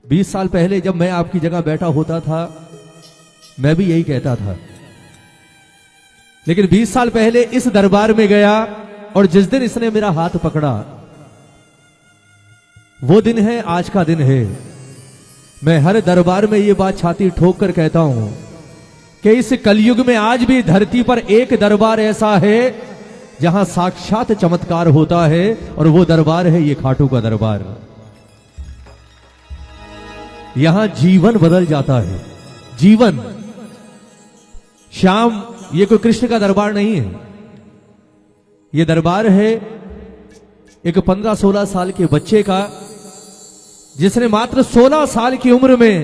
20 साल पहले जब मैं आपकी जगह बैठा होता था, मैं भी यही कहता था। लेकिन 20 साल पहले इस दरबार में गया और जिस दिन इसने मेरा हाथ पकड़ा, वो दिन है, आज का दिन है। मैं हर दरबार में ये बात छाती ठोक कर कहता हूं कि इस कलयुग में आज भी धरती पर एक दरबार ऐसा है जहां साक्षात चमत्कार होता है, और वो दरबार है ये खाटू का दरबार। यहां जीवन बदल जाता है, जीवन। श्याम, ये कोई कृष्ण का दरबार नहीं है। ये दरबार है एक 15-16 साल के बच्चे का, जिसने मात्र 16 साल की उम्र में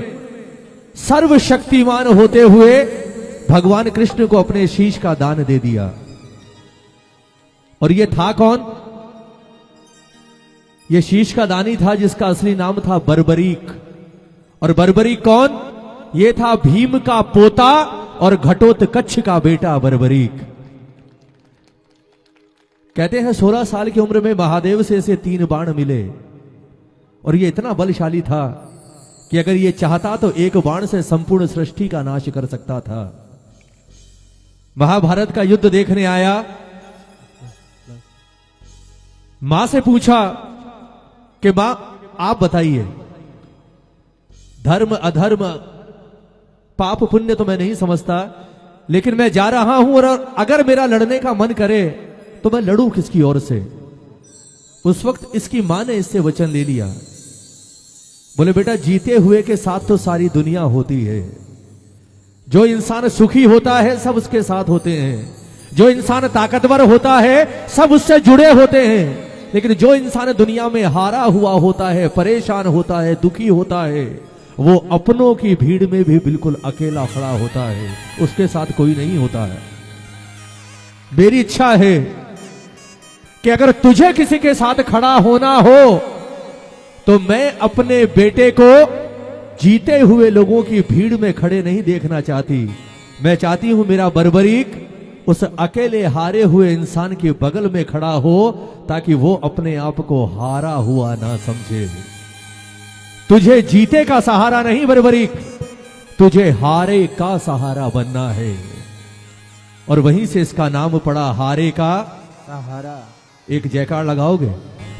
सर्वशक्तिमान होते हुए भगवान कृष्ण को अपने शीश का दान दे दिया। और ये था कौन? ये शीश का दानी था जिसका असली नाम था बर्बरीक। और बर्बरीक कौन? ये था भीम का पोता और घटोत्कच का बेटा बर्बरीक। कहते हैं 16 साल की उम्र में महादेव से इसे 3 बाण मिले, और ये इतना बलशाली था कि अगर ये चाहता तो एक बाण से संपूर्ण सृष्टि का नाश कर सकता था। महाभारत का युद्ध देखने आया, मां से पूछा कि मां आप बताइए, धर्म अधर्म पाप पुण्य तो मैं नहीं समझता, लेकिन मैं जा रहा हूं और अगर मेरा लड़ने का मन करे तो मैं लड़ूं किसकी ओर से? उस वक्त इसकी मां ने इससे वचन ले लिया। बोले बेटा, जीते हुए के साथ तो सारी दुनिया होती है। जो इंसान सुखी होता है सब उसके साथ होते हैं, जो इंसान ताकतवर होता है सब उससे जुड़े होते हैं, लेकिन जो इंसान दुनिया में हारा हुआ होता है, परेशान होता है, दुखी होता है, वो अपनों की भीड़ में भी बिल्कुल अकेला खड़ा होता है, उसके साथ कोई नहीं होता है। मेरी इच्छा है कि अगर तुझे किसी के साथ खड़ा होना हो तो मैं अपने बेटे को जीते हुए लोगों की भीड़ में खड़े नहीं देखना चाहती। मैं चाहती हूं मेरा बर्बरीक उस अकेले हारे हुए इंसान के बगल में खड़ा हो, ताकि वो अपने आप को हारा हुआ ना समझे। तुझे जीते का सहारा नहीं बर्बरीक, तुझे हारे का सहारा बनना है। और वहीं से इसका नाम पड़ा हारे का सहारा। एक जयकार लगाओगे?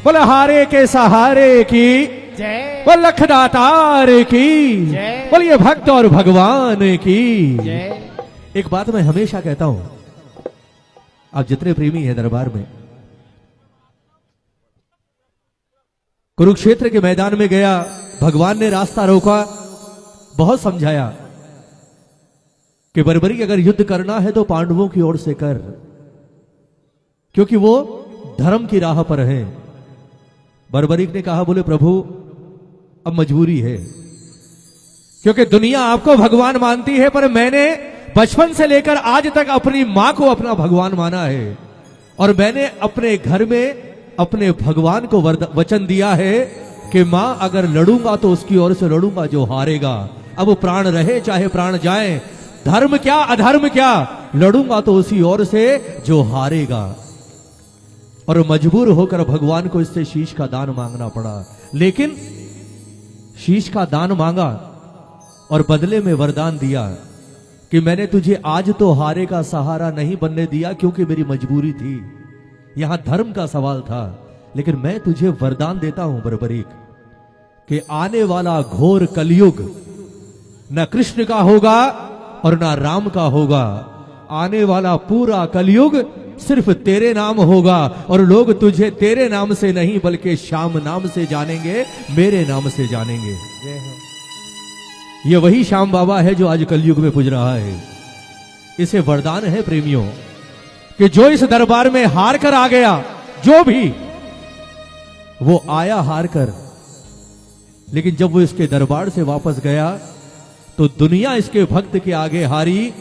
बोले हारे के सहारे की जय, बोल लखदातार की जय, बोलिए भक्त और भगवान की जय। एक बात मैं हमेशा कहता हूं, आप जितने प्रेमी हैं दरबार में, कुरुक्षेत्र के मैदान में गया, भगवान ने रास्ता रोका, बहुत समझाया कि बर्बरीक अगर युद्ध करना है तो पांडवों की ओर से कर, क्योंकि वो धर्म की राह पर है। बर्बरीक ने कहा, बोले प्रभु अब मजबूरी है, क्योंकि दुनिया आपको भगवान मानती है, पर मैंने बचपन से लेकर आज तक अपनी मां को अपना भगवान माना है, और मैंने अपने घर में अपने भगवान को वचन दिया है कि मां अगर लड़ूंगा तो उसकी ओर से लड़ूंगा जो हारेगा। अब वो प्राण रहे चाहे प्राण जाए, धर्म क्या अधर्म क्या, लड़ूंगा तो उसी ओर से जो हारेगा। और मजबूर होकर भगवान को इससे शीश का दान मांगना पड़ा। लेकिन शीश का दान मांगा और बदले में वरदान दिया कि मैंने तुझे आज तो हारे का सहारा नहीं बनने दिया, क्योंकि मेरी मजबूरी थी, यहां धर्म का सवाल था, लेकिन मैं तुझे वरदान देता हूं बर्बरीक कि आने वाला घोर कलयुग न कृष्ण का होगा और न राम का होगा। आने वाला पूरा कलयुग सिर्फ तेरे नाम होगा, और लोग तुझे तेरे नाम से नहीं बल्कि श्याम नाम से जानेंगे, मेरे नाम से जानेंगे। ये वही श्याम बाबा है जो आज कलयुग में पूज रहा है। इसे वरदान है प्रेमियों कि जो इस दरबार में हार कर आ गया, जो भी वो आया हार कर, लेकिन जब वो इसके दरबार से वापस गया तो दुनिया इसके भक्त के आगे हारी,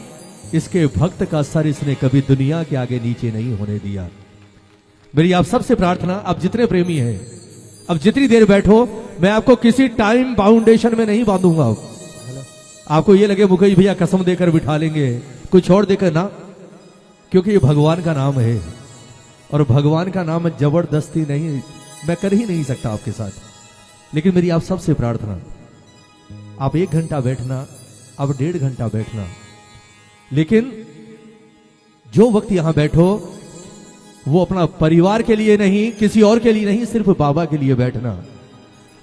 इसके भक्त का सर इसने कभी दुनिया के आगे नीचे नहीं होने दिया। मेरी आप सबसे प्रार्थना, आप जितने प्रेमी हैं, अब जितनी देर बैठो, मैं आपको किसी टाइम बाउंडेशन में नहीं बांधूंगा। आपको ये लगे मुकेश भैया कसम देकर बिठा लेंगे, कुछ और देकर ना, क्योंकि ये भगवान का नाम है, और भगवान का नाम जबरदस्ती नहीं, मैं कर ही नहीं सकता आपके साथ। लेकिन मेरी आप सबसे प्रार्थना, आप 1 घंटा बैठना, अब 1.5 घंटा बैठना, लेकिन जो वक्त यहां बैठो वो अपना परिवार के लिए नहीं, किसी और के लिए नहीं, सिर्फ बाबा के लिए बैठना।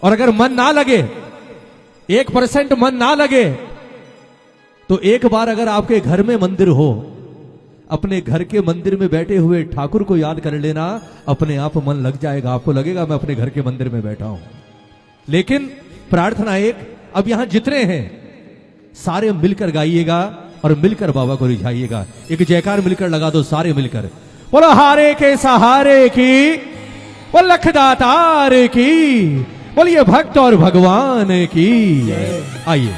और अगर मन ना लगे, 1% मन ना लगे, तो एक बार अगर आपके घर में मंदिर हो, अपने घर के मंदिर में बैठे हुए ठाकुर को याद कर लेना, अपने आप मन लग जाएगा। आपको लगेगा मैं अपने घर के मंदिर में बैठा हूं। लेकिन प्रार्थना एक, अब यहां जितने हैं सारे मिलकर गाइएगा और मिलकर बाबा को रिझाइएगा। एक जयकार मिलकर लगा दो सारे मिलकर। बोलो हारे के सहारे की, बोल लखदातार की, बोलिए भक्त और भगवान की। आइए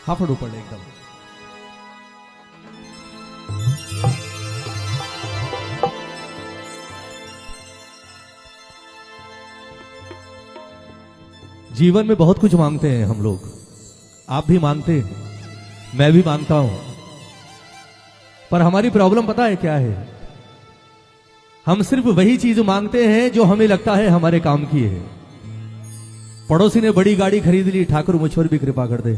हाफड़ ऊपर एकदम। जीवन में बहुत कुछ मांगते हैं हम लोग, आप भी मांगते हैं, मैं भी मांगता हूं, पर हमारी प्रॉब्लम पता है क्या है? हम सिर्फ वही चीज मांगते हैं जो हमें लगता है हमारे काम की है। पड़ोसी ने बड़ी गाड़ी खरीद ली, ठाकुर मुझ पर भी कृपा कर दे।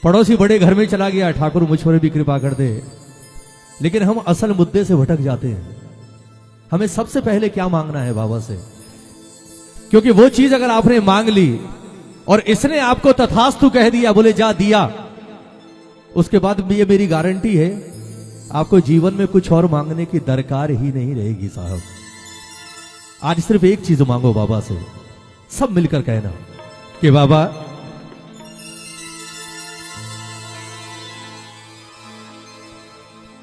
पड़ोसी बड़े घर में चला गया, ठाकुर मुझ पर भी कृपा कर दे। लेकिन हम असल मुद्दे से भटक जाते हैं। हमें सबसे पहले क्या मांगना है बाबा से? क्योंकि वो चीज अगर आपने मांग ली और इसने आपको तथास्तु कह दिया, बोले जा दिया, उसके बाद ये मेरी गारंटी है आपको जीवन में कुछ और मांगने की दरकार ही नहीं रहेगी साहब। आज सिर्फ एक चीज मांगो बाबा से, सब मिलकर कहना कि बाबा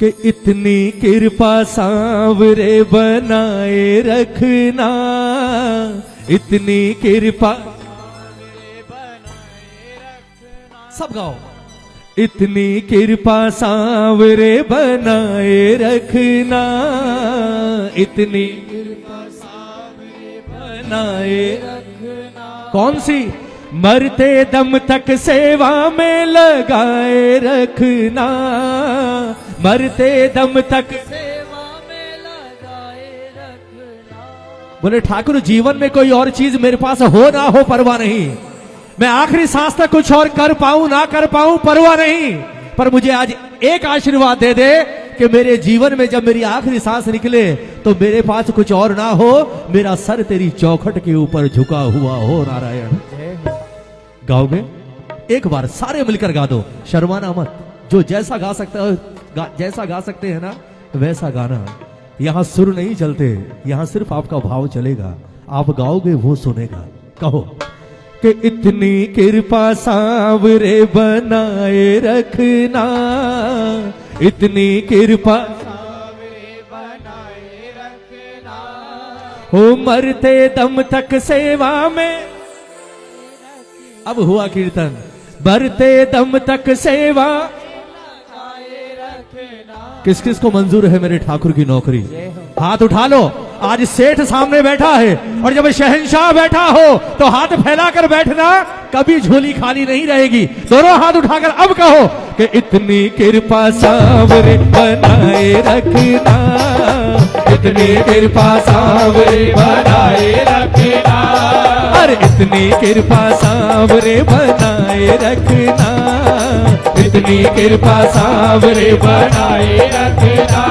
कि इतनी कृपा सांवरे बनाए रखना, इतनी कृपा सब गाओ। इतनी कृपा सांवरे बनाए रखना, इतनी कृपा सांवरे बनाए रखना। कौन सी? मरते दम तक सेवा में लगाए रखना, मरते दम तक सेवा में लगाए रखना। बोले ठाकुर जीवन में कोई और चीज मेरे पास हो ना हो परवाह नहीं, मैं आखिरी सांस तक कुछ और कर पाऊं ना कर पाऊं परवाह नहीं, पर मुझे आज एक आशीर्वाद दे दे कि मेरे जीवन में जब मेरी आखिरी सांस निकले तो मेरे पास कुछ और ना हो, मेरा सर तेरी चौखट के ऊपर झुका हुआ हो। नारायण गाओगे? एक बार सारे मिलकर गा दो, शर्माना मत। जो जैसा गा सकता है, जैसा गा सकते हैं ना वैसा गाना। यहां सुर नहीं चलते, यहां सिर्फ आपका भाव चलेगा। आप गाओगे वो सुनेगा। कहो कि इतनी कृपा सांवरे बनाए रखना, इतनी कृपा सांवरे बनाए रखना, हो मरते दम तक सेवा में। अब हुआ कीर्तन, मरते दम तक सेवा। किस किस को मंजूर है मेरे ठाकुर की नौकरी? हाथ उठा लो। आज सेठ सामने बैठा है और जब शहंशाह बैठा हो तो हाथ फैलाकर बैठना, कभी झोली खाली नहीं रहेगी। दोनों हाथ उठाकर अब कहो कि इतनी कृपा सांवरे बनाए रखना, इतनी कृपा सांवरे बनाए रखना, अरे इतनी कृपा सांवरे बनाए रखना, इतनी कृपा सांवरे बनाए रखना,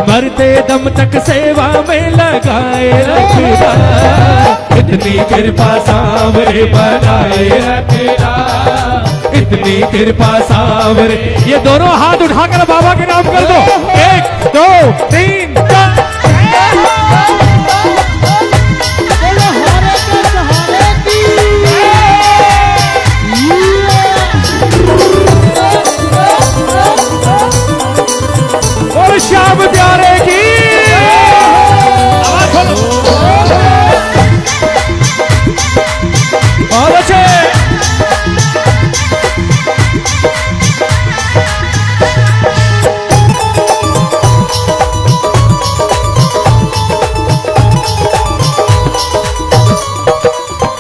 मरते दम तक सेवा में लगाए रखना, इतनी कृपा सांवरे बनाए रखना, इतनी कृपा सांवरे। ये दोनों हाथ उठाकर बाबा के नाम कर दो। 1 2 3 4। और श्याम प्यारे की बहुत अच्छे।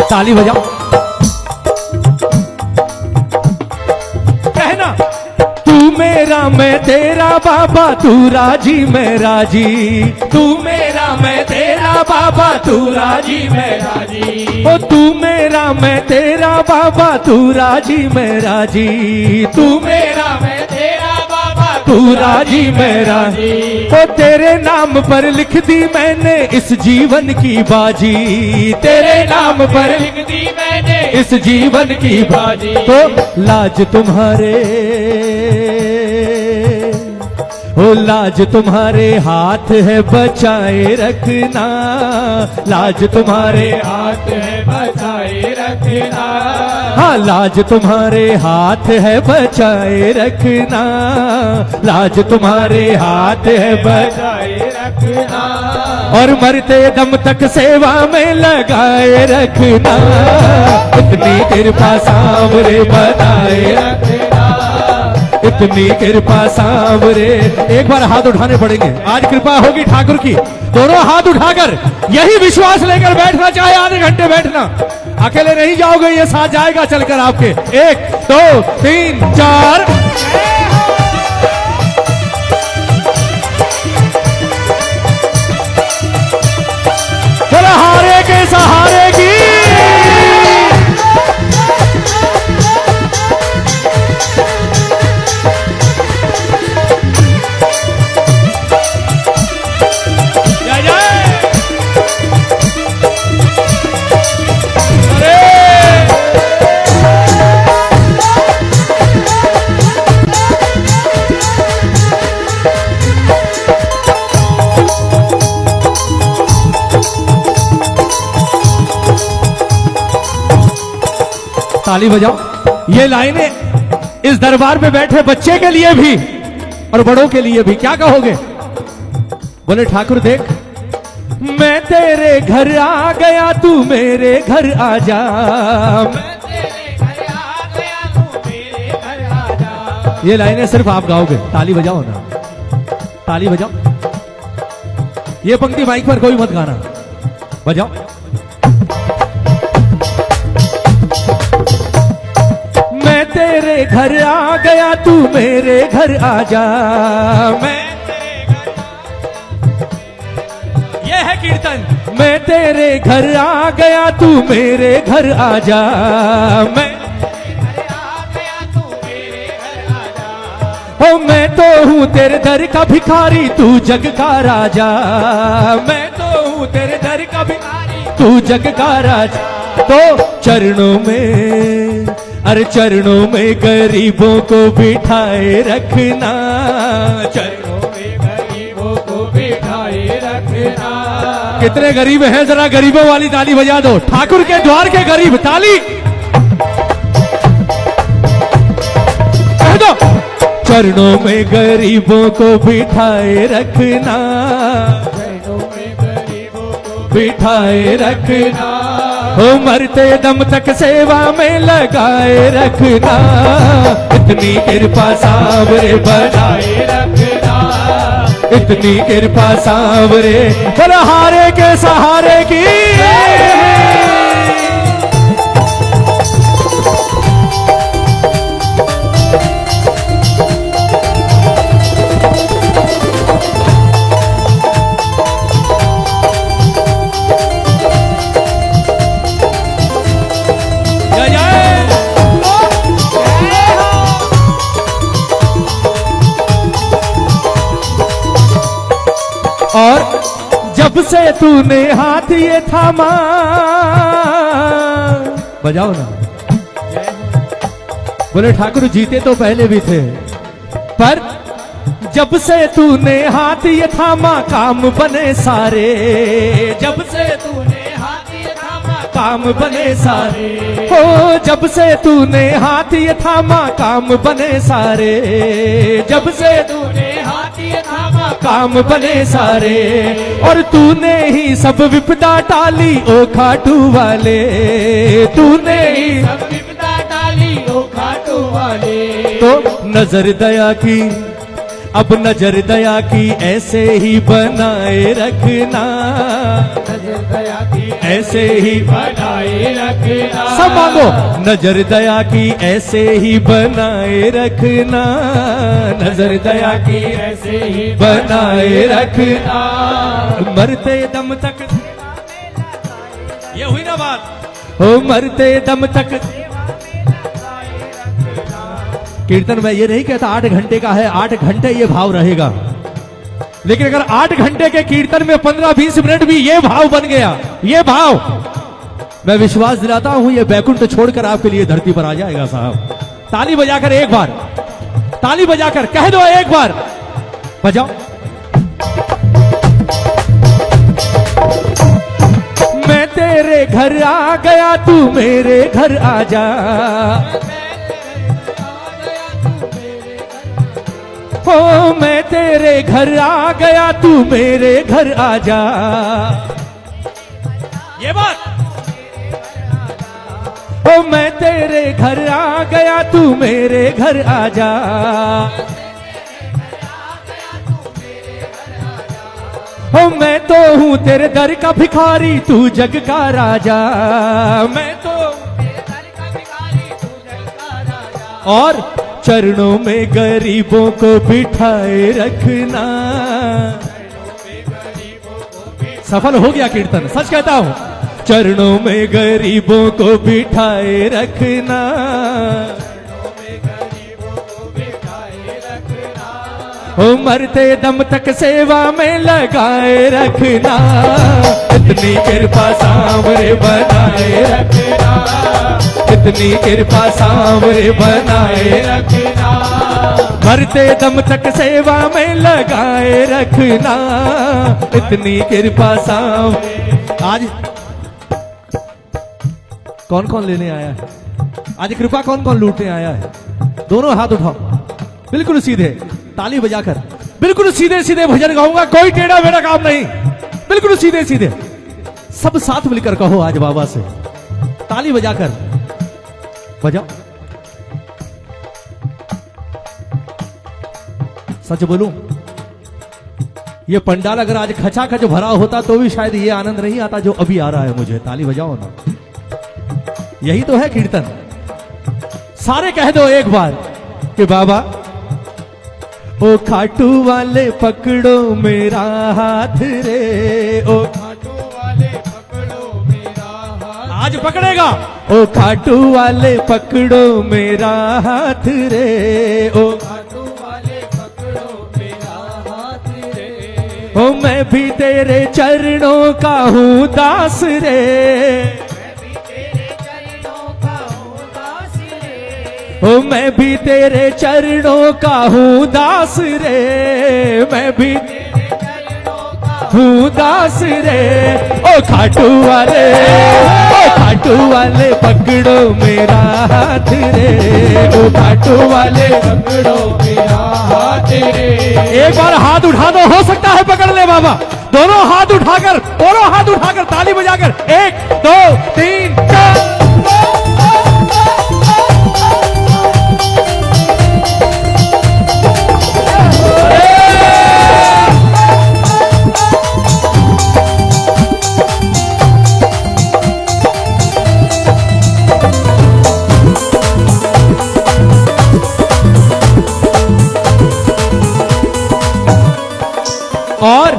ताली बजाओ। कहना तू मेरा मैं तेरा बाबा, तू राजी मैं राजी। तू मेरा मैं तेरा बाबा, तू राजी मैं राजी। ओ तू मेरा मैं तेरा बाबा, तू राजी मैं राजी। तू मेरा मैं तेरा बाबा, तू राजी मैं राजी। ओ तेरे नाम पर लिख दी मैंने इस जीवन की बाजी। तेरे नाम पर लिख दी मैंने इस जीवन की बाजी। तो लाज तुम्हारे, ओ लाज तुम्हारे हाथ है बचाए रखना। लाज तुम्हारे हाथ है बचाए रखना। हाँ लाज तुम्हारे हाथ है बचाए रखना। लाज तुम्हारे हाथ है बचाए रखना। और मरते दम तक सेवा में लगाए रखना। इतनी कृपा सांवरे बताए रखना। इतनी कृपा सांवरे। एक बार हाथ उठाने पड़ेंगे, आज कृपा होगी ठाकुर की। दोनों हाथ उठाकर यही विश्वास लेकर बैठना, चाहे आधे घंटे बैठना, अकेले नहीं जाओगे, ये साथ जाएगा चलकर आपके। 1 2 3 4। चलो हारे के सहारे की। ताली बजाओ। ये लाइनें इस दरबार में बैठे बच्चे के लिए भी और बड़ों के लिए भी। क्या कहोगे? बोले ठाकुर देख, मैं तेरे घर आ गया, तू मेरे घर आ जा। मैं तेरे घर आ गया, तू मेरे घर आ जा। ये लाइनें सिर्फ आप गाओगे। ताली बजाओ ना, ताली बजाओ। ये पंक्ति माइक पर कोई मत गाना, बजाओ। तेरे घर आ गया, तू मेरे घर आ जा। मैं तेरे घर ये है कीर्तन। मैं तेरे घर आ गया, तू मेरे घर आ जा। मैं तेरे घर आ गया, तू मेरे घर आ जा। ओ मैं तो हूँ तेरे दर का भिखारी, तू जग का राजा। मैं तो हूँ तेरे दर का भिखारी, तू जग का राजा। तो चरणों में, अरे चरणों में गरीबों को बिठाए रखना। चरणों में गरीबों को बिठाए रखना। कितने गरीब हैं, जरा गरीबों वाली ताली बजा दो। ठाकुर के द्वार के गरीब, ताली कह दो। चरणों में गरीबों को बिठाए रखना। चरणों में गरीबों को बिठाए रखना। हो मरते दम तक सेवा में लगाए रखना। इतनी कृपा सांवरे बनाए रखना। इतनी कृपा सांवरे। बोला हारे के सहारे की। और जब से तूने हाथ ये थामा, बजाओ ना। बोले ठाकुर जीते तो पहले भी थे, पर जब से तूने हाथ ये थामा काम बने सारे। जब से तूने हाथ ये थामा काम बने सारे। हो जब से तूने हाथ ये थामा काम बने सारे। जब से तूने हाथ ये थामा काम बने सारे। और तूने ही सब विपदा टाली ओ खाटू वाले। तूने ही सब विपदा टाली ओ खाटू वाले। तो नजर दया की, अब नजर दया की ऐसे ही बनाए रखना। नजर दया की ऐसे ही बनाए रखना। सब मांगो। नजर दया की ऐसे ही बनाए रखना, नजर दया की ऐसे ही बनाए रखना, मरते दम तक। ये हुई ना बात, हो मरते दम तक। कीर्तन में ये नहीं कहता 8 घंटे का है, 8 घंटे ये भाव रहेगा, लेकिन अगर 8 घंटे के कीर्तन में 15-20 मिनट भी ये भाव बन गया, ये भाव, मैं विश्वास दिलाता हूं ये बैकुंठ छोड़कर आपके लिए धरती पर आ जाएगा साहब। ताली बजाकर एक बार, ताली बजाकर कह दो एक बार, बजाओ। मैं तेरे घर आ गया तू मेरे घर आ जा, हो मैं तेरे घर आ गया तू मेरे घर आ जा। ये बात, ओ मैं तेरे घर आ गया तू मेरे घर आ जा, ओ मैं तो हूँ तेरे दर का भिखारी तू जग का राजा, मैं तो तेरे दर का भिखारी तू जग का राजा, और चरणों में गरीबों को बिठाए रखना। सफल हो गया कीर्तन, सच कहता हूं। चरणों में गरीबों को बिठाए रखना, हो मरते दम तक सेवा में लगाए रखना, इतनी कृपा सांवरे बनाए रखना, इतनी कृपा सांवरे बनाए रखना, मरते दम तक सेवा में लगाए रखना, इतनी कृपा सांवरे। आज कौन कौन लेने आया है? आज कृपा कौन कौन लूटने आया है? दोनों हाथ उठाओ, बिल्कुल सीधे, ताली बजाकर, बिल्कुल सीधे सीधे भजन गाऊंगा, कोई टेढ़ा मेढ़ा काम नहीं, बिल्कुल सीधे सीधे, सब साथ मिलकर कहो आज बाबा से, ताली बजाकर बजाओ। सच बोलूं, ये पंडाल अगर आज खचाखच भरा होता तो भी शायद ये आनंद नहीं आता जो अभी आ रहा है मुझे। ताली बजाओ ना, यही तो है कीर्तन। सारे कह दो एक बार कि बाबा ओ खाटू वाले पकड़ो मेरा हाथ रे, ओ खाटू वाले पकड़ो मेरा हाथ, आज पकड़ेगा। ओ खाटू वाले पकड़ो मेरा हाथ रे, ओ खाटू वाले पकड़ो मेरा हाथ रे, ओ मैं भी तेरे चरणों का हूँ दास रे, मैं भी तेरे चरणों का हूँ दास रे, ओ मैं भी तेरे चरणों का हूँ दास रे, मैं भी तेरे चरणों का हूँ दास रे। ओ खाटू वाले, ओ खाटू वाले पकड़ो मेरा हाथ रे, ओ खाटू वाले पकड़ो मेरा हाथ रे। एक बार हाथ उठा दो, हो सकता है पकड़ ले बाबा। दोनों हाथ उठाकर, दोनों हाथ उठाकर ताली बजाकर 1 2 3 4। और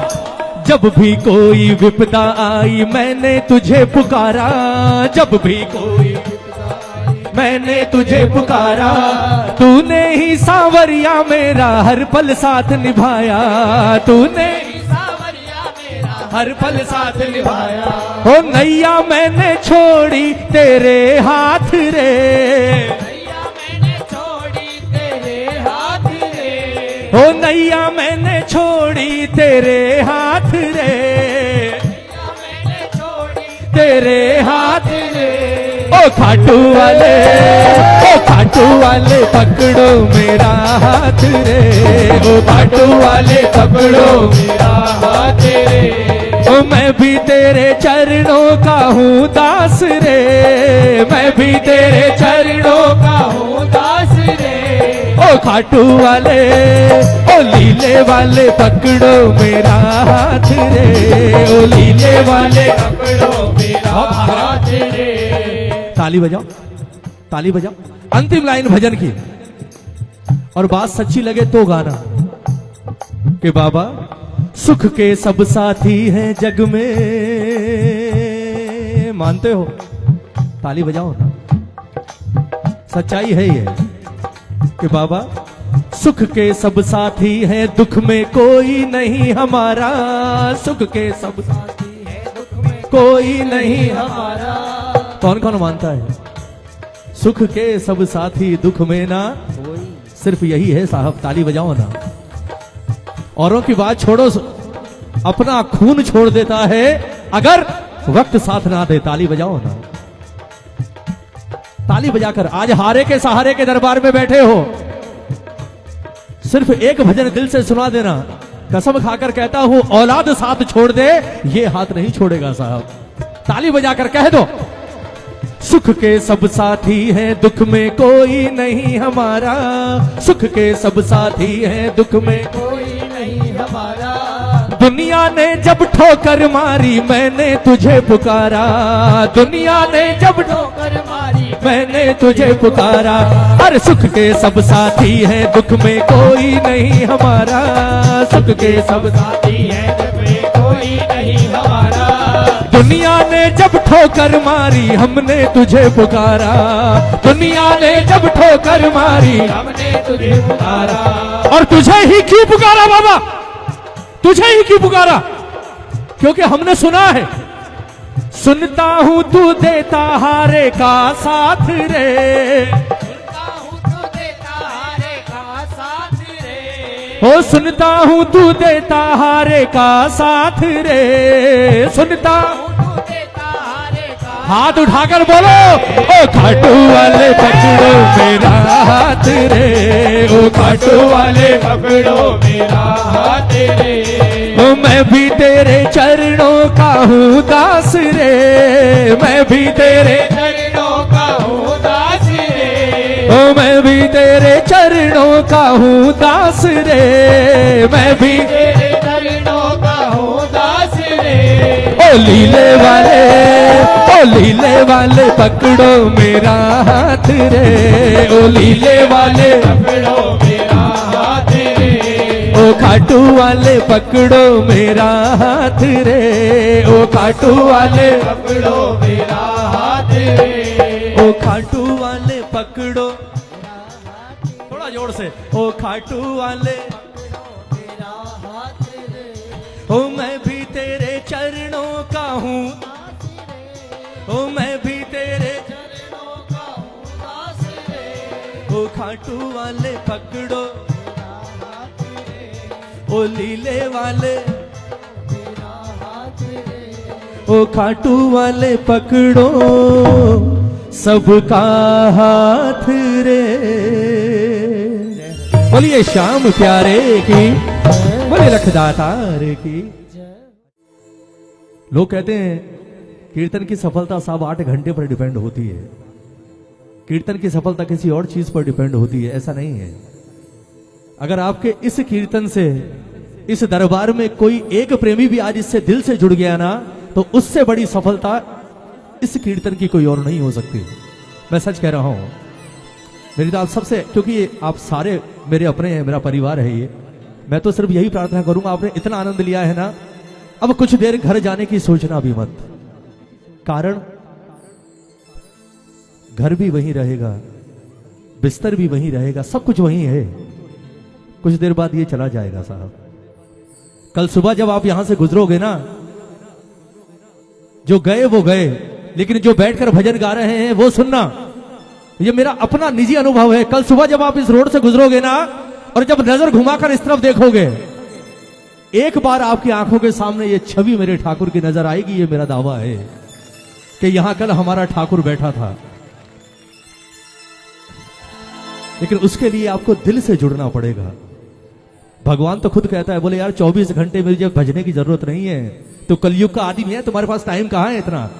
जब भी कोई विपदा आई मैंने तुझे पुकारा, जब भी कोई मैंने तुझे पुकारा, तूने ही सांवरिया मेरा हर पल साथ निभाया, तूने ही सांवरिया मेरा हर पल साथ निभाया। ओ नैया मैंने छोड़ी तेरे हाथ रे, नैया मैंने छोड़ी तेरे हाथ रे, ओ नैया मैंने छोड़ी तेरे हाथ रे, नैया मैंने छोड़ी तेरे हाथ रे। ओ खाटू वाले, ओ खाटू वाले पकड़ो मेरा हाथ रे, ओ खाटू वाले पकड़ो मेरा हाथ रे, ओ मैं भी तेरे चरणों का हूँ दास रे, मैं भी तेरे चरणों का हूँ दास रे, ओ खाटू वाले, ओ लीले वाले पकड़ो मेरा हाथ रे, ओ लीले वाले पकड़ो मेरा हाथ रे। ताली बजाओ, ताली बजाओ। अंतिम लाइन भजन की, और बात सच्ची लगे तो गाना कि बाबा सुख के सब साथी हैं जग में, मानते हो? ताली बजाओ ना। सच्चाई है ये कि बाबा सुख के सब साथी हैं, दुख में कोई नहीं हमारा, सुख के सब साथी हैं, दुख में कोई नहीं हमारा। कौन कौन मानता है? सुख के सब साथी दुख में ना सिर्फ यही है साहब। ताली बजाओ ना। औरों की बात छोड़ो, अपना खून छोड़ देता है अगर वक्त साथ ना दे। ताली बजाओ ना। ताली बजाकर आज हारे के सहारे के दरबार में बैठे हो, सिर्फ एक भजन दिल से सुना देना। कसम खाकर कहता हूं, औलाद साथ छोड़ दे, ये हाथ नहीं छोड़ेगा साहब। ताली बजाकर कह दो, सुख के सब साथी हैं, दुख में कोई नहीं हमारा, सुख के सब साथी हैं, दुख में कोई नहीं हमारा। दुनिया ने जब ठोकर मारी मैंने तुझे पुकारा, दुनिया ने जब ठोकर मारी मैंने तुझे पुकारा। अरे सुख के सब साथी हैं, दुख में कोई नहीं हमारा, सुख के सब साथी है, दुख में कोई नहीं हमारा। दुनिया ने जब ठोकर मारी हमने तुझे पुकारा, दुनिया ने जब ठोकर मारी हमने तुझे पुकारा। और तुझे ही क्यों पुकारा बाबा? तुझे ही क्यों पुकारा? क्योंकि हमने सुना है, सुनता हूं तू देता हारे का साथ रे, सुनता हूँ तू देता हारे का साथ रे। हो सुनता हूं तू देता हारे का साथ रे, सुनता हूँ तू देता हारे का। हाथ उठाकर बोलो, ओ खाटू वाले पकड़ो मेरा हाथ रे, ओ खाटू वाले पकड़ो मेरा हाथ रे। ओ मैं भी तेरे चरणों का हूँ दास रे, मैं भी तेरे चरणों का हूँ दास रे। ओ मैं भी तेरे चरणों का हूँ दास रे, मैं भी तेरे चरणों का हूँ दास रे। ओ लीले वाले, ओ लीले वाले पकड़ो मेरा हाथ रे, ओ लीले वाले पकड़ो मेरा हाथ रे। ओ खाटू वाले पकड़ो मेरा हाथ रे, ओ खाटू वाले पकड़ो मेरा हाथ रे। ओ खाटू वाले पकड़ो, थोड़ा जोर से, ओ खाटू वाले मेरा हाथ रे। ओ मैं भी तेरे चरणों का हूँ, ओ मैं भी तेरे चरणों का हूँ दास रे। ओ खाटू वाले पकड़ो, मेरा हाथ रे। ओ लीले वाले मेरा हाथ रे। ओ खाटू वाले पकड़ो सबका हाथ रे। बोलिए श्याम प्यारे की, बोलिए लखदातार की। लोग कहते हैं कीर्तन की सफलता सब 8 घंटे पर डिपेंड होती है, कीर्तन की सफलता किसी और चीज पर डिपेंड होती है। ऐसा नहीं है। अगर आपके इस कीर्तन से, इस दरबार में कोई एक प्रेमी भी आज इससे दिल से जुड़ गया ना, तो उससे बड़ी सफलता इस कीर्तन की कोई और नहीं हो सकती। मैं सच कह रहा हूं। मेरी तो आप सबसे, क्योंकि आप सारे मेरे अपने हैं, मेरा परिवार है ये, मैं तो सिर्फ यही प्रार्थना करूंगा, आपने इतना आनंद लिया है ना, अब कुछ देर घर जाने की सोचना भी मत। कारण घर भी वहीं रहेगा, बिस्तर भी वहीं रहेगा, सब कुछ वहीं है। कुछ देर बाद ये चला जाएगा साहब। कल सुबह जब आप यहां से गुजरोगे ना, जो गए वो गए, लेकिन जो बैठकर भजन गा रहे हैं वो सुनना। ये मेरा अपना निजी अनुभव है। कल सुबह जब आप इस रोड से गुजरोगे ना, और जब नजर घुमाकर इस तरफ देखोगे, एक बार आपकी आंखों के सामने ये छवि मेरे ठाकुर की नजर आएगी। ये मेरा दावा है कि यहां कल हमारा ठाकुर बैठा था। लेकिन उसके लिए आपको दिल से जुड़ना पड़ेगा। भगवान तो खुद कहता है, बोले यार 24 घंटे मुझे भजने की जरूरत नहीं है, तो कलयुग का आदमी है, तुम्हारे पास टाइम कहां है इतना?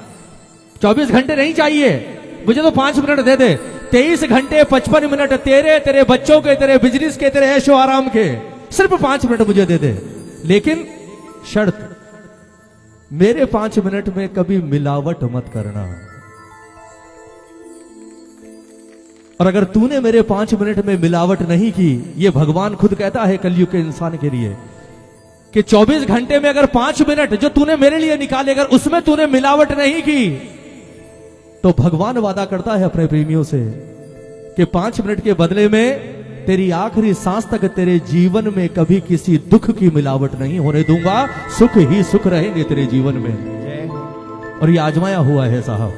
24 घंटे नहीं चाहिए मुझे, तो 5 मिनट दे दे। 23 घंटे 55 मिनट तेरे, तेरे बच्चों के, तेरे बिजनेस के, तेरे ऐशो आराम के, सिर्फ 5 मिनट मुझे दे दे, लेकिन शर्त, मेरे 5 मिनट में कभी मिलावट मत करना। और अगर तूने मेरे 5 मिनट में मिलावट नहीं की, ये भगवान खुद कहता है कलयुग के इंसान के लिए कि 24 घंटे में अगर 5 मिनट जो तूने मेरे लिए निकाले, अगर उसमें तूने मिलावट नहीं की, तो भगवान वादा करता है अपने प्रेमियों से कि 5 मिनट के बदले में तेरी आखिरी सांस तक तेरे जीवन में कभी किसी दुख की मिलावट नहीं होने दूंगा, सुख ही सुख रहेंगे तेरे जीवन में। जय हो। और ये आजमाया हुआ है साहब।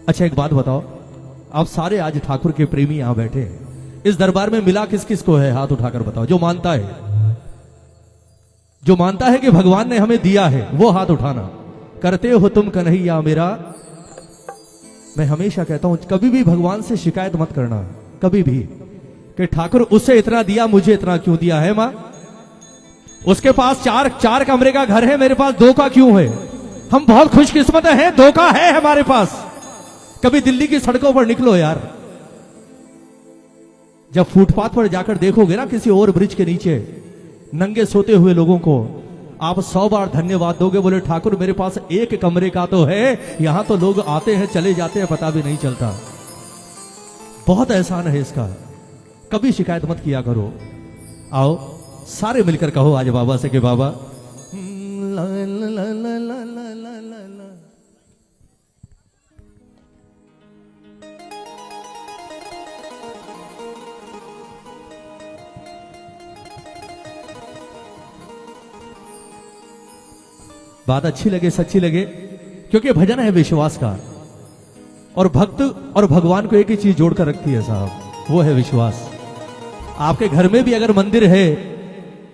अच्छा एक बात बताओ, आप सारे आज ठाकुर के प्रेमी यहां बैठे हैं, इस दरबार में मिला किस किस को है? हाथ उठाकर बताओ। जो मानता है, जो मानता है कि भगवान ने हमें दिया है, वो हाथ उठाना। करते हो तुम कन्हैया मेरा। मैं हमेशा कहता हूं कभी भी भगवान से शिकायत मत करना, कभी भी, कि ठाकुर उसे इतना दिया, मुझे इतना क्यों दिया है? मां, उसके पास चार कमरे का घर है, मेरे पास 2 का क्यों है? हम बहुत खुशकिस्मत हैं, 2 का है हमारे पास। कभी दिल्ली की सड़कों पर निकलो यार, जब फुटपाथ पर जाकर देखोगे ना किसी और ब्रिज के नीचे नंगे सोते हुए लोगों को, आप 100 बार धन्यवाद दोगे, बोले ठाकुर मेरे पास 1 कमरे का तो है, यहां तो लोग आते हैं चले जाते हैं, पता भी नहीं चलता। बहुत एहसान है इसका, कभी शिकायत मत किया करो। आओ सारे मिलकर कहो आज बाबा से कि बाबा ला ला ला ला ला ला ला ला। बात अच्छी लगे, सच्ची लगे, क्योंकि भजन है विश्वास का, और भक्त और भगवान को एक ही चीज जोड़कर रखती है साहब, वो है विश्वास। आपके घर में भी अगर मंदिर है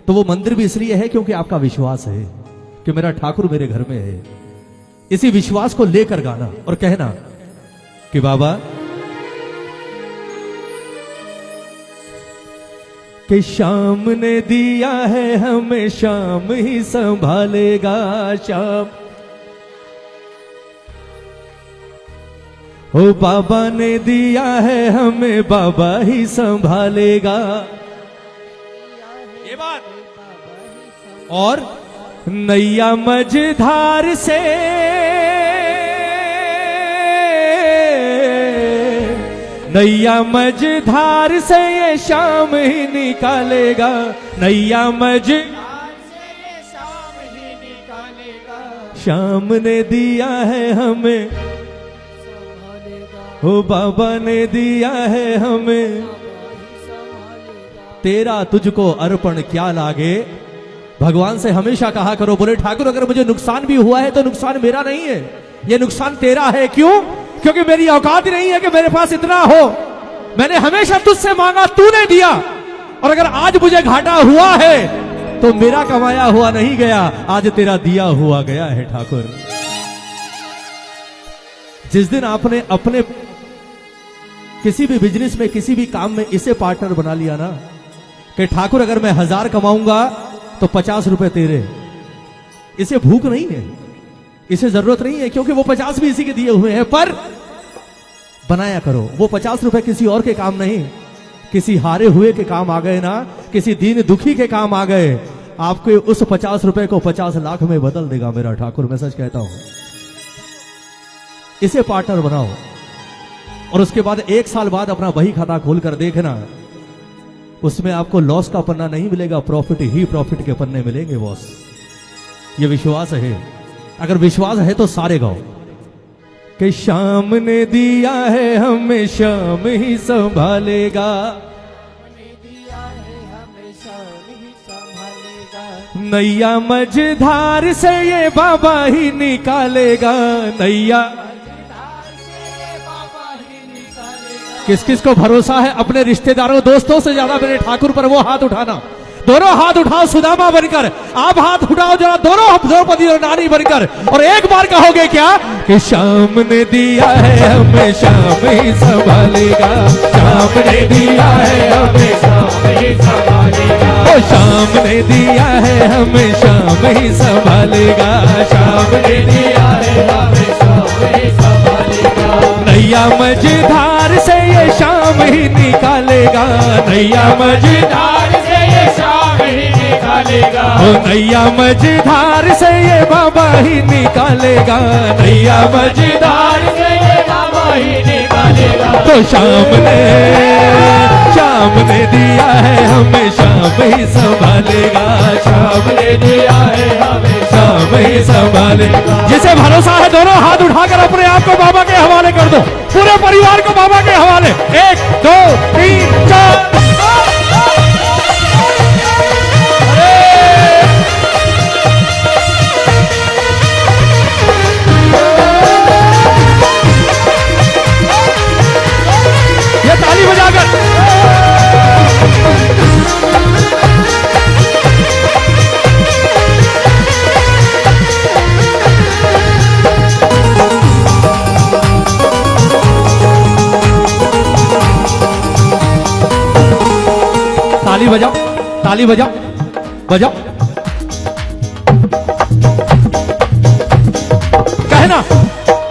तो वो मंदिर भी इसलिए है क्योंकि आपका विश्वास है कि मेरा ठाकुर मेरे घर में है। इसी विश्वास को लेकर गाना और कहना कि बाबा कि शाम ने दिया है हमें, शाम ही संभालेगा। शाम ओ बाबा ने दिया है हमें, बाबा ही संभालेगा। ये बात। और नैया मझधार से नैया मझधार से ये शाम ही निकालेगा। नैया मझधार से ये शाम ही निकालेगा। शाम ने दिया है हमें, ओ बाबा ने दिया है हमें, तेरा तुझको अर्पण क्या लागे। भगवान से हमेशा कहा करो, बोले ठाकुर अगर मुझे नुकसान भी हुआ है तो नुकसान मेरा नहीं है, ये नुकसान तेरा है। क्यों? क्योंकि मेरी औकात ही नहीं है कि मेरे पास इतना हो। मैंने हमेशा तुझसे मांगा, तूने दिया, और अगर आज मुझे घाटा हुआ है तो मेरा कमाया हुआ नहीं गया, आज तेरा दिया हुआ गया है ठाकुर। जिस दिन आपने अपने किसी भी बिजनेस में, किसी भी काम में इसे पार्टनर बना लिया ना कि ठाकुर अगर मैं 1000 कमाऊंगा तो 50 रुपए तेरे, इसे भूख नहीं है, इसे जरूरत नहीं है, क्योंकि वो 50 भी इसी के दिए हुए हैं। पर बनाया करो, वो 50 रुपए किसी और के काम नहीं, किसी हारे हुए के काम आ गए ना, किसी दीन दुखी के काम आ गए, आपके उस 50 रुपए को 50 लाख में बदल देगा मेरा ठाकुर। मैं सच कहता हूं, इसे पार्टनर बनाओ, और उसके बाद 1 साल बाद अपना बही खाता खोलकर देखना, उसमें आपको लॉस का पन्ना नहीं मिलेगा, प्रॉफिट ही प्रॉफिट के पन्ने मिलेंगे बॉस। ये विश्वास है, अगर विश्वास है तो सारे गाओ कि शाम ने दिया है हमें, शाम ही संभालेगा। नैया मझधार से ये बाबा ही निकालेगा। नैया किस किस को भरोसा है अपने रिश्तेदारों दोस्तों से ज्यादा मेरे ठाकुर पर, वो हाथ उठाना। दोनों हाथ उठाओ सुदामा बनकर, आप हाथ उठाओ जरा दोनों द्रौपदी और नारी बनकर, और एक बार कहोगे क्या कि शाम ने दिया है हमें, शाम ही संभालेगा। शाम ने दिया है हमें, शाम ही संभालेगा। ओ शाम ने दिया है हमें, शाम ही संभालेगा। शाम ने दिया है हमें, शाम ही संभालेगा। नैया मझधार से ये शाम ही निकालेगा, नैया मझधार धार से ये शाम ही निकालेगा, ओ नैया मझधार से ये बाबा ही निकालेगा, नैया मझधार धार से ये बाबा ही निकालेगा। तो शाम ने दिया है हमें, शाम ही संभालेगा, शाम ने दिया है हमें, शाम ही संभालेगा। जिसे भरोसा है दोनों हाथ उठाकर अपने आप को बाबा के हवाले कर दो, पूरे परिवार को बाबा के हवाले। 1 2 3 4। ये ताली बजाकर ताली बजाओ, ताली बजाओ, बजाओ। कहना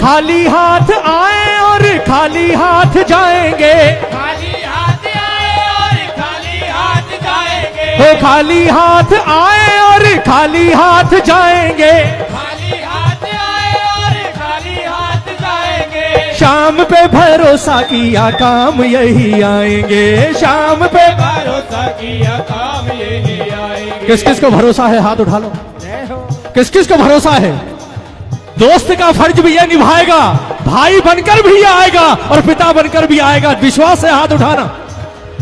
खाली हाथ आए और खाली हाथ जाएंगे, खाली हाथ आए और खाली हाथ जाएंगे, वो खाली हाथ आए और खाली हाथ जाएंगे, खाली हाथ आए और खाली हाथ जाएंगे। शाम पे भरोसा किया काम यही आएंगे, शाम पे भरोसा किया काम यही आएंगे। किस किस को भरोसा है हाथ उठा लो। किस किस को भरोसा है? दोस्त का फर्ज भी ये निभाएगा, भाई बनकर भी आएगा और पिता बनकर भी आएगा। विश्वास है हाथ उठाना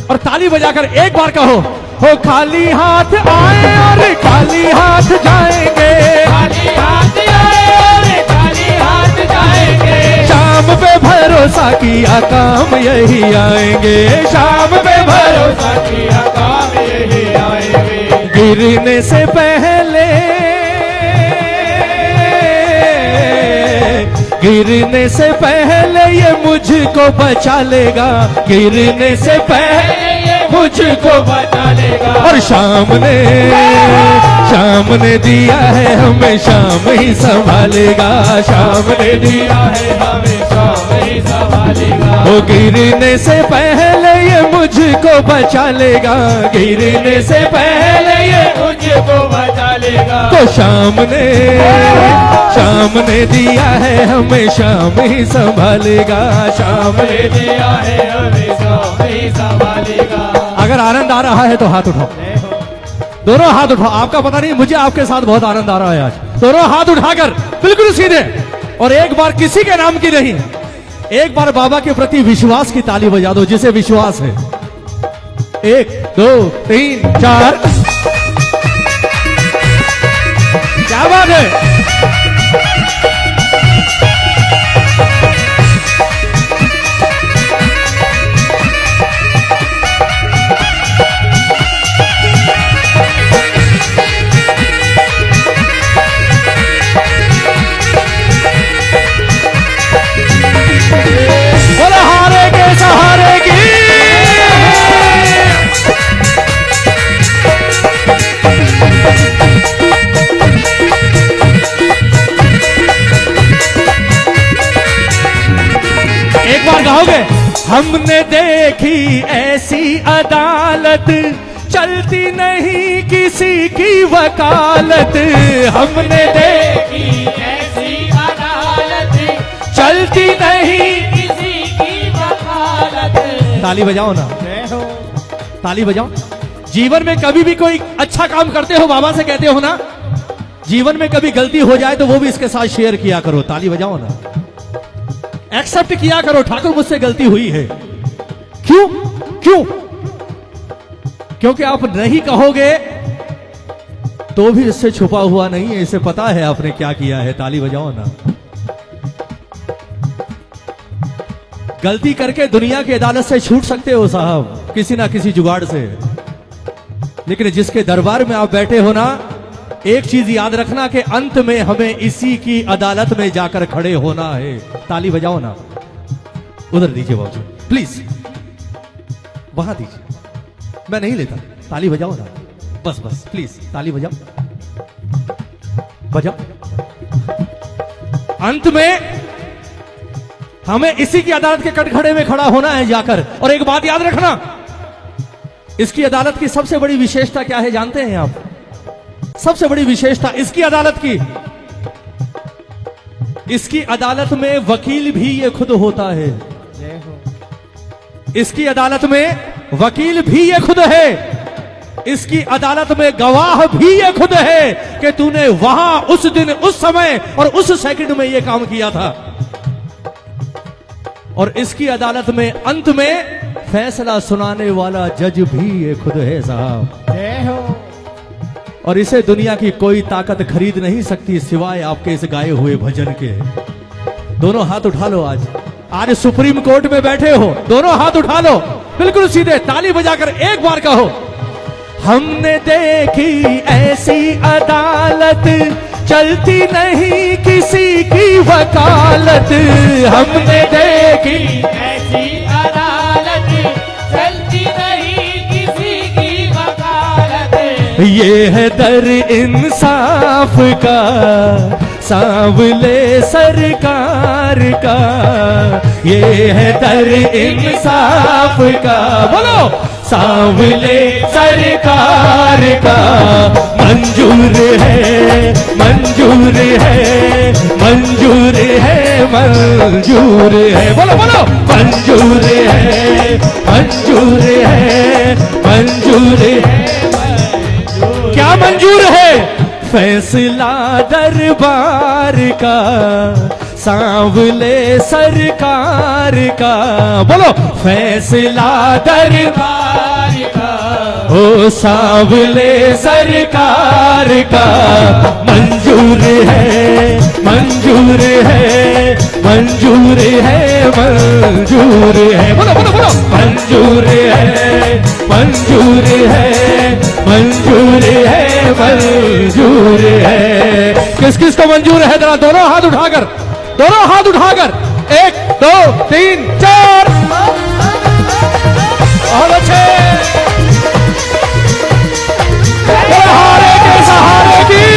और ताली बजाकर एक बार कहो, हो खाली हाथ आए और खाली हाथ जाएंगे, खाली हाथ आए और खाली हाथ जाएंगे। शाम पे भरोसा किया काम यही आएंगे, शाम पे भरोसा भरोसा किया काम यही आएंगे। गिरने से पहले, गिरने से पहले ये मुझको बचा लेगा, गिरने से पहले ये मुझको बचा लेगा। और शाम ने दिया है हमें, शाम ही संभालेगा, शाम ने दिया है हमें शाम ही संभालेगा। वो गिरने से पहले ये मुझको बचा लेगा, गिरने से पहले ये मुझको बचा लेगा। तो शाम ने दिया है हमें, शाम ही संभालेगा, शाम ने दिया है हमें शाम ही संभालेगा। अगर आनंद आ रहा है तो हाथ उठाओ, दोनों हाथ उठाओ। आपका पता नहीं, मुझे आपके साथ बहुत आनंद आ रहा है आज। दोनों हाथ उठाकर बिल्कुल सीधे, और एक बार किसी के नाम की नहीं, एक बार बाबा के प्रति विश्वास की ताली बजा दो, जिसे विश्वास है। 1 2 3 4। क्या बात है? बोले हारे के सहारे की। एक बार गाओगे? हमने देखी ऐसी अदालत, चलती नहीं किसी की वकालत, हमने देखी ऐसी अदालत, चलती नहीं। किसी की वकालत। ताली बजाओ ना, ताली बजाओ। जीवन में कभी भी कोई अच्छा काम करते हो, बाबा से कहते हो ना, जीवन में कभी गलती हो जाए तो वो भी इसके साथ शेयर किया करो। ताली बजाओ ना, एक्सेप्ट किया करो, ठाकुर मुझसे गलती हुई है। क्यों? क्यों? क्योंकि आप नहीं कहोगे तो भी इससे छुपा हुआ नहीं है, इसे पता है आपने क्या किया है। ताली बजाओ ना। गलती करके दुनिया की अदालत से छूट सकते हो साहब, किसी ना किसी जुगाड़ से, लेकिन जिसके दरबार में आप बैठे हो ना, एक चीज याद रखना कि अंत में हमें इसी की अदालत में जाकर खड़े होना है। ताली बजाओ ना। उधर दीजिए बाबू प्लीज, वहां दीजिए, मैं नहीं लेता। ताली बजाओ ना, बस बस प्लीज ताली बजाओ, बजाओ। अंत में हमें इसी की अदालत के कटघरे में खड़ा होना है जाकर। और एक बात याद रखना, इसकी अदालत की सबसे बड़ी विशेषता क्या है जानते हैं आप? सबसे बड़ी विशेषता इसकी अदालत की, इसकी अदालत में वकील भी ये खुद होता है। इसकी अदालत में वकील भी ये खुद है। इसकी अदालत में गवाह भी ये खुद है कि तूने वहां उस दिन उस समय और उस सेकंड में ये काम किया था। और इसकी अदालत में अंत में फैसला सुनाने वाला जज भी ये खुद है साहब। जय हो। और इसे दुनिया की कोई ताकत खरीद नहीं सकती सिवाय आपके इस गाए हुए भजन के। दोनों हाथ उठा लो। आज सुप्रीम कोर्ट में बैठे हो, दोनों हाथ उठा लो, बिल्कुल सीधे, ताली बजाकर एक बार कहो, हमने देखी ऐसी अदालत चलती नहीं किसी की वकालत। हमने देखी ऐसी अदालत चलती नहीं किसी की वकालत। ये है दर इंसाफ का सांवले सरकार का। ये है दर इंसाफ का, बोलो, सांवले सरकार का। मंजूर है, मंजूर है, मंजूर है, मंजूर है, बोलो बोलो, मंजूर है, मंजूर है, मंजूर है। क्या मंजूर है? फैसला दरबार का सांवले सरकार का। बोलो, फैसला दरबार का, ओ सांवले सरकार का। मंजूर है, मंजूर है, मंजूर है, मंजूर है, बोलो बोलो बोलो, मंजूर है, मंजूर है, मंजूर है, मंजूर है। किस किस को मंजूर है? जरा दोनों हाथ उठाकर, दोनों हाथ उठाकर, 1 2 3 4। बहुत अच्छे। सहारे के सहारे की।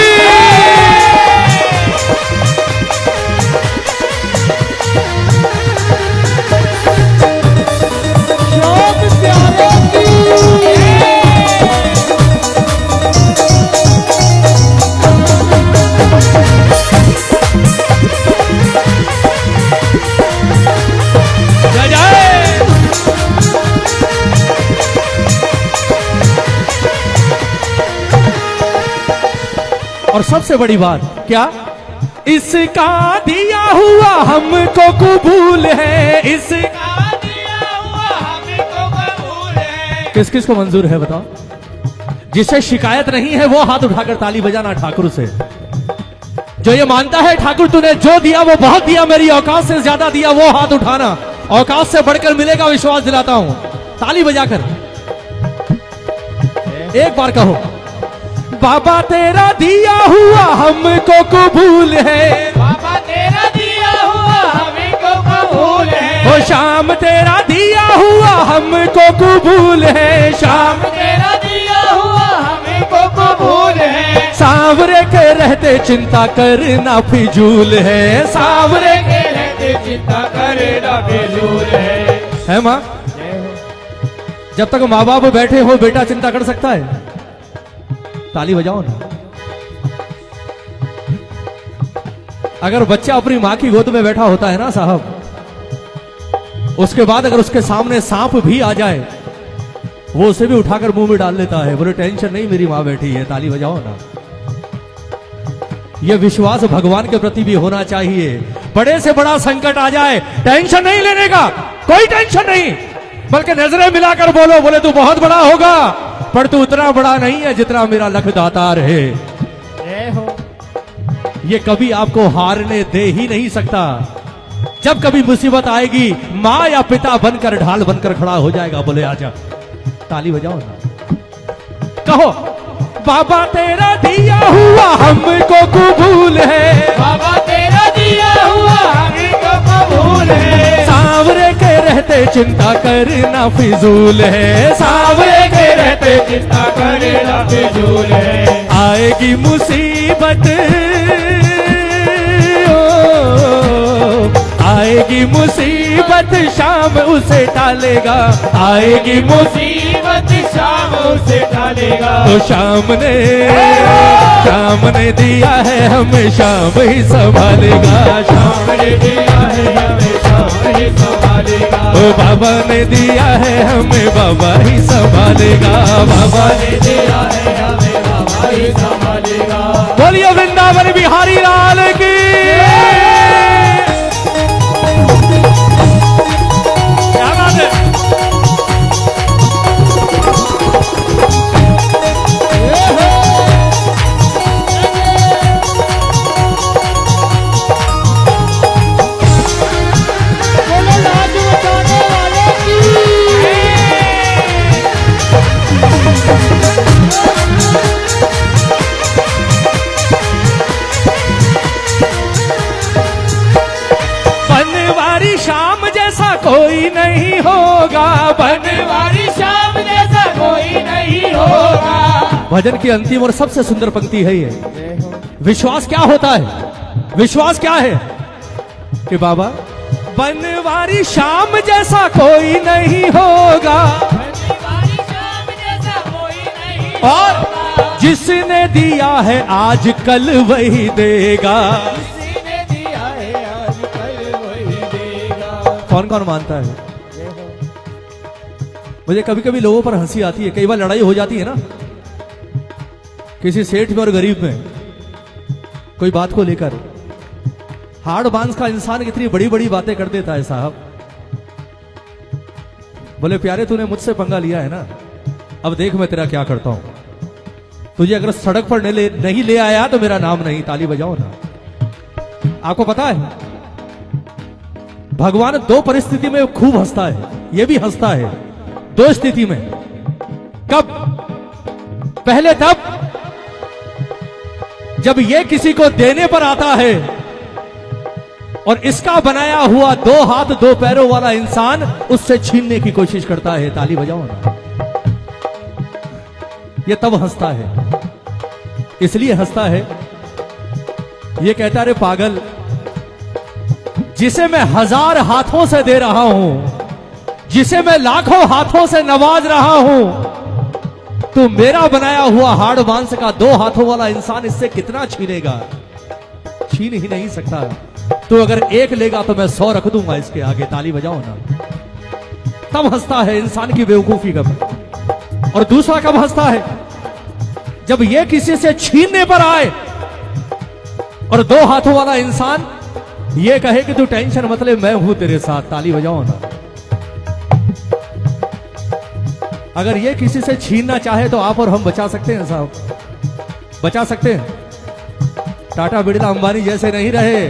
और सबसे बड़ी बात क्या? इसका दिया हुआ हमको कबूल है। इसका दिया हुआ हमको कबूल है। किस किस को मंजूर है बताओ? जिसे शिकायत नहीं है वो हाथ उठाकर ताली बजाना ठाकुर से। जो ये मानता है ठाकुर तूने जो दिया वो बहुत दिया, मेरी औकात से ज्यादा दिया, वो हाथ उठाना। औकात से बढ़कर मिलेगा, विश्वास दिलाता हूं। ताली बजाकर एक बार कहो, बाबा तेरा दिया हुआ हमको कबूल है। बाबा तेरा दिया हुआ हमको कबूल है। ओ शाम तेरा दिया हुआ हमको कबूल है। शाम तेरा दिया हुआ हमको कबूल है। सांवरे के रहते चिंता करना फिजूल है। सांवरे के रहते चिंता करना फिजूल है माँ? जब तक माँ बाप बैठे हो बेटा चिंता कर सकता है? ताली बजाओ ना। अगर बच्चा अपनी मां की गोद में बैठा होता है ना साहब, उसके बाद अगर उसके सामने सांप भी आ जाए, वो उसे भी उठाकर मुंह में डाल लेता है। बोले टेंशन नहीं, मेरी मां बैठी है। ताली बजाओ ना। यह विश्वास भगवान के प्रति भी होना चाहिए। बड़े से बड़ा संकट आ जाए, टेंशन नहीं लेने का, कोई टेंशन नहीं, बल्कि नजरें मिलाकर बोलो, बोले तू बहुत बड़ा होगा पर तू उतना बड़ा नहीं है जितना मेरा लख दातार है। ये कभी आपको हारने दे ही नहीं सकता। जब कभी मुसीबत आएगी, माँ या पिता बनकर ढाल बनकर खड़ा हो जाएगा। बोले आजा। ताली बजाओ ना। कहो, बाबा तेरा दिया हुआ हमको कबूल है। बाबा तेरा दिया हुआ हमको कबूल है। सांवरे के रहते चिंता करना फिजूल है। सांवरे के रहते चिंता करना फिजूल है। आएगी मुसीबत, आएगी मुसीबत शाम उसे टालेगा, आएगी मुसीबत शाम उसे टालेगा। तो शाम ने दिया है हमें शाम ही संभालेगा, शाम ने दिया है हमें शाम ही संभालेगा। ओ बाबा ने दिया है हमें बाबा ही संभालेगा, बाबा ने दिया है हमें बाबा ही संभालेगा। बोलिए वृंदावन बिहारी लाल की। क्या बात है। बनवारी शाम जैसा कोई नहीं होगा, बनवारी शाम जैसा कोई नहीं होगा। भजन की अंतिम और सबसे सुंदर पंक्ति है ये। विश्वास क्या होता है, विश्वास क्या है कि बाबा बनवारी शाम जैसा कोई नहीं होगा, बनवारी शाम जैसा कोई नहीं होगा। और जिसने दिया है आज कल वही देगा। जिसने दिया है आज कल वही देगा। कौन कौन मानता है। मुझे कभी कभी लोगों पर हंसी आती है, कई बार लड़ाई हो जाती है ना किसी सेठ में और गरीब में कोई बात को लेकर। हाड़ बांस का इंसान कितनी बड़ी बड़ी बातें कर देता है साहब। बोले प्यारे तूने मुझसे पंगा लिया है ना, अब देख मैं तेरा क्या करता हूं। तुझे अगर सड़क पर नहीं ले आया तो मेरा नाम नहीं, ताली बजाओ ना। आपको पता है भगवान दो परिस्थिति में खूब हंसता है, ये भी हंसता है दो स्थिति में। कब? पहले तब जब ये किसी को देने पर आता है और इसका बनाया हुआ दो हाथ दो पैरों वाला इंसान उससे छीनने की कोशिश करता है, ताली बजाओ ना। ये तब हंसता है, इसलिए हंसता है, ये कहता है अरे पागल, जिसे मैं 1000 हाथों से दे रहा हूं, जिसे मैं लाखों हाथों से नवाज रहा हूं, तो मेरा बनाया हुआ हाड़ मांस का 2 हाथों वाला इंसान इससे कितना छीनेगा? छीन ही नहीं सकता। तो अगर एक लेगा तो मैं 100 रख दूंगा इसके आगे, ताली बजाओ ना। तब हंसता है इंसान की बेवकूफी का। और दूसरा कब हंसता है? जब ये किसी से छीनने पर आए और 2 हाथों वाला इंसान ये कहे कि तू टेंशन मत ले, मैं हूं तेरे साथ, ताली बजाओ ना। अगर ये किसी से छीनना चाहे तो आप और हम बचा सकते हैं साहब, बचा सकते हैं। टाटा बिरला अंबानी जैसे नहीं रहे,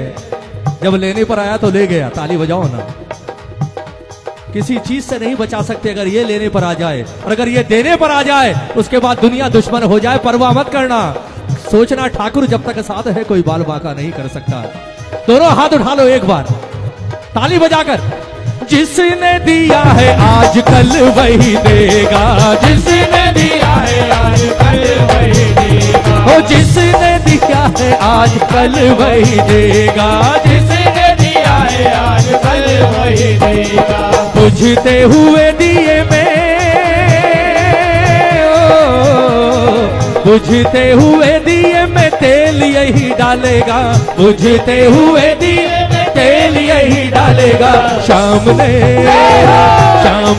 जब लेने पर आया तो ले गया, ताली बजाओ ना। किसी चीज से नहीं बचा सकते अगर ये लेने पर आ जाए, और अगर ये देने पर आ जाए उसके बाद दुनिया दुश्मन हो जाए, परवाह मत करना। सोचना ठाकुर जब तक साथ है कोई बाल बाका नहीं कर सकता। दोनों हाथ उठा लो एक बार ताली बजाकर। जिसने दिया है आज कल वही देगा, जिसने दिया है आज कल वही देगा। ओ जिसने दिया है आज कल वही देगा, जिसने दिया है आज कल वही देगा। बुझते हुए दिए में, बुझते हुए दिए में तेल यही डालेगा, बुझते हुए दिए में तेल यही डालेगा। शाम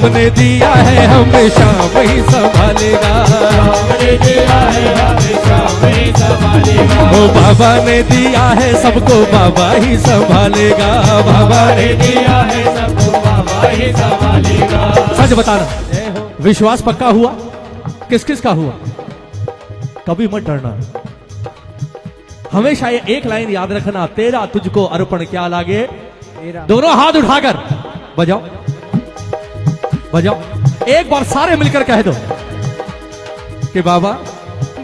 ने दिया है हमें शाम ही संभालेगा, शाम ने दिया है हमें शाम ही संभालेगा। ओ बाबा ने दिया है सबको बाबा ही संभालेगा, बाबा ने दिया है सबको बाबा ही संभालेगा। सच बताना, विश्वास पक्का हुआ? किस किस का हुआ? कभी मत डरना। हमेशा ये एक लाइन याद रखना, तेरा तुझको अर्पण क्या लागे। दोनों हाथ उठाकर बजाओ बजाओ, एक बार सारे मिलकर कह दो कि बाबा,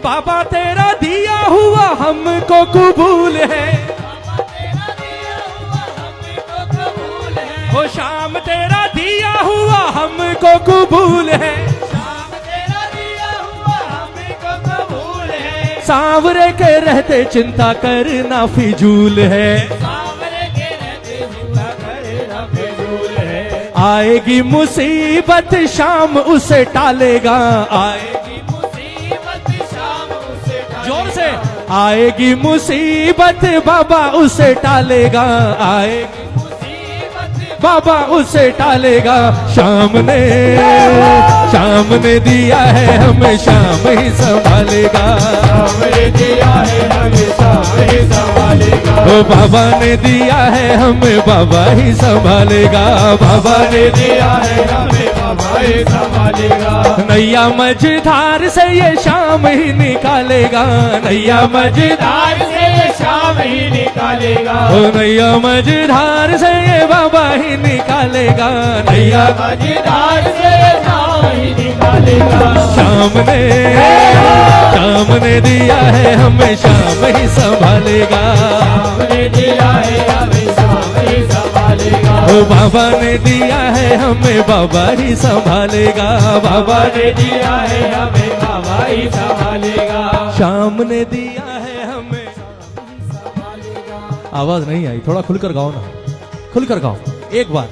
बाबा तेरा दिया हुआ हमको कबूल है, बाबा तेरा दिया हुआ हमको कबूल है। ओ शाम तेरा दिया हुआ हमको कबूल है, शाम तेरा दिया हुआ हमको कबूल है। सांवरे के रहते चिंता करना फिजूल है, सांवरे के रहते चिंता आएगी मुसीबत शाम उसे टालेगा, आएगी मुसीबत शाम उसे जोर से, आएगी मुसीबत बाबा उसे टालेगा, आएगी मुसीबत बाबा उसे टालेगा। शाम ने दिया है हमें, शाम ही संभालेगा। हमने दिया है हमें, शाम ही संभालेगा। ओ बाबा ने दिया है हमें, बाबा ही संभालेगा। बाबा ने दिया है हमें, बाबा ही संभालेगा। नैया मझधार से ये शाम ही निकालेगा, नैया मझधार से शाम ही निकालेगा। ओ नैया मझधार से ये बाबा ही निकालेगा, नैया मझधार से शाम ही निकालेगा। शाम ने दिया है हमें, शाम ही संभालेगा। हमने दिया है हमें, शाम ही संभालेगा। ओ बाबा ने दिया है हमें, बाबा ही संभालेगा। बाबा ने दिया है हमें, बाबा ही संभालेगा। शाम ने दिया है हमें। आवाज नहीं आई, थोड़ा खुलकर गाओ ना, खुलकर गाओ एक बार।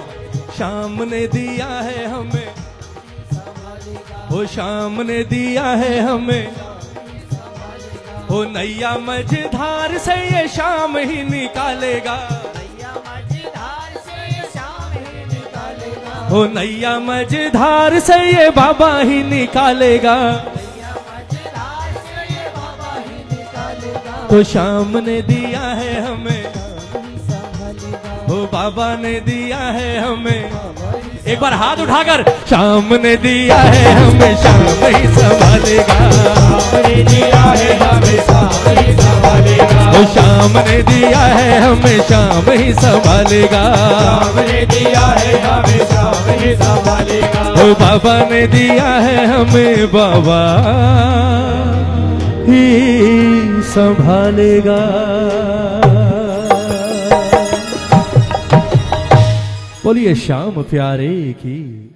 शाम ने दिया है हमें, ओ शाम ने दिया है हमें, ओ नैया मझधार से ये शाम ही निकालेगा, ओ नैया मझधार से ये बाबा ही निकालेगा। तो शाम ने दिया है हमें, ओ बाबा ने दिया है हमें। एक बार हाथ उठाकर, शाम ने दिया है हमें, शाम ही संभालेगा। हमने दिया है हमें, शाम ही संभालेगा। ओ शाम ने दिया है हमें, शाम ही संभालेगा। हमने दिया है हमें, शाम ही संभालेगा। ओ बाबा ने दिया है हमें, बाबा ही संभालेगा। बोलिए श्याम प्यारे की।